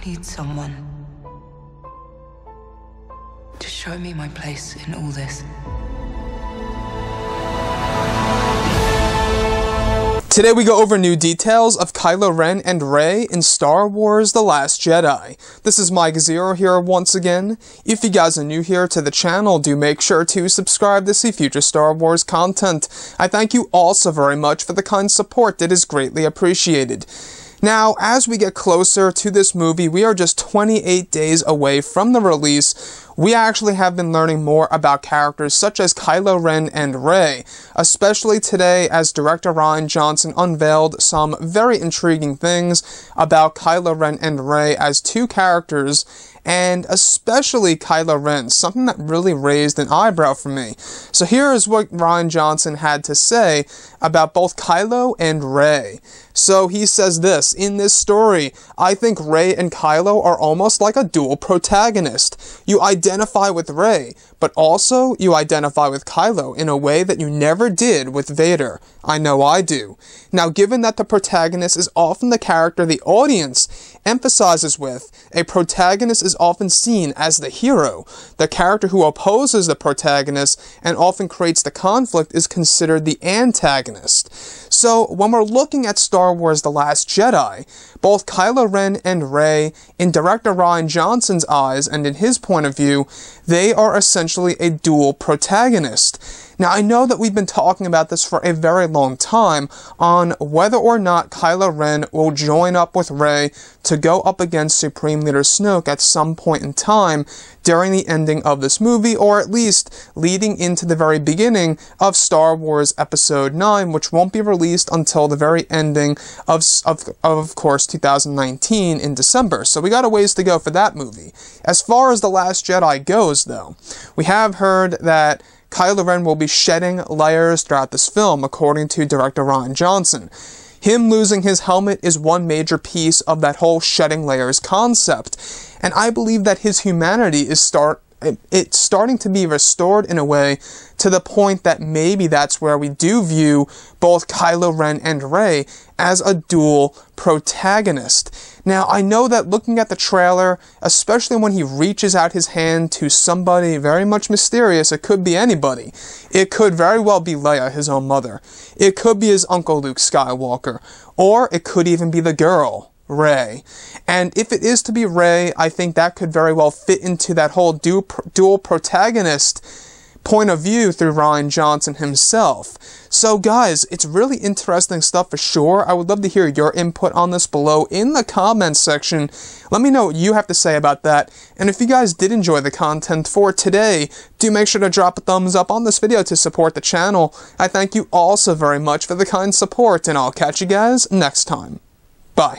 need someone to show me my place in all this. Today we go over new details of Kylo Ren and Rey in Star Wars The Last Jedi. This is Mike Zero here once again. If you guys are new here to the channel, do make sure to subscribe to see future Star Wars content. I thank you all so very much for the kind support that is greatly appreciated. Now, as we get closer to this movie, we are just 28 days away from the release. We actually have been learning more about characters such as Kylo Ren and Rey, especially today as director Rian Johnson unveiled some very intriguing things about Kylo Ren and Rey as two characters, and especially Kylo Ren, something that really raised an eyebrow for me. So here is what Rian Johnson had to say about both Kylo and Rey. So he says this: in this story, I think Rey and Kylo are almost like a dual protagonist. You identify with Rey, but also you identify with Kylo in a way that you never did with Vader. I know I do. Now, given that the protagonist is often the character the audience emphasizes with, a protagonist is often seen as the hero. The character who opposes the protagonist and often creates the conflict is considered the antagonist. So, when we're looking at Star Wars The Last Jedi, both Kylo Ren and Rey, in director Rian Johnson's eyes and in his point of view, they are essentially a dual protagonist. Now, I know that we've been talking about this for a very long time on whether or not Kylo Ren will join up with Rey to go up against Supreme Leader Snoke at some point in time during the ending of this movie, or at least leading into the very beginning of Star Wars Episode 9, which won't be released until the very ending of course, 2019 in December. So we got a ways to go for that movie. As far as The Last Jedi goes, though, we have heard that Kylo Ren will be shedding layers throughout this film, according to director Rian Johnson. Him losing his helmet is one major piece of that whole shedding layers concept, and I believe that his humanity is starting to be restored in a way to the point that maybe that's where we do view both Kylo Ren and Rey as a dual protagonist. Now, I know that looking at the trailer, especially when he reaches out his hand to somebody very much mysterious, it could be anybody. It could very well be Leia, his own mother. It could be his uncle Luke Skywalker. Or it could even be the girl, Rey. And if it is to be Rey, I think that could very well fit into that whole dual protagonist point of view through Rian Johnson himself. So guys, it's really interesting stuff for sure. I would love to hear your input on this below in the comments section. Let me know what you have to say about that. And if you guys did enjoy the content for today, do make sure to drop a thumbs up on this video to support the channel. I thank you all so very much for the kind support, and I'll catch you guys next time. Bye.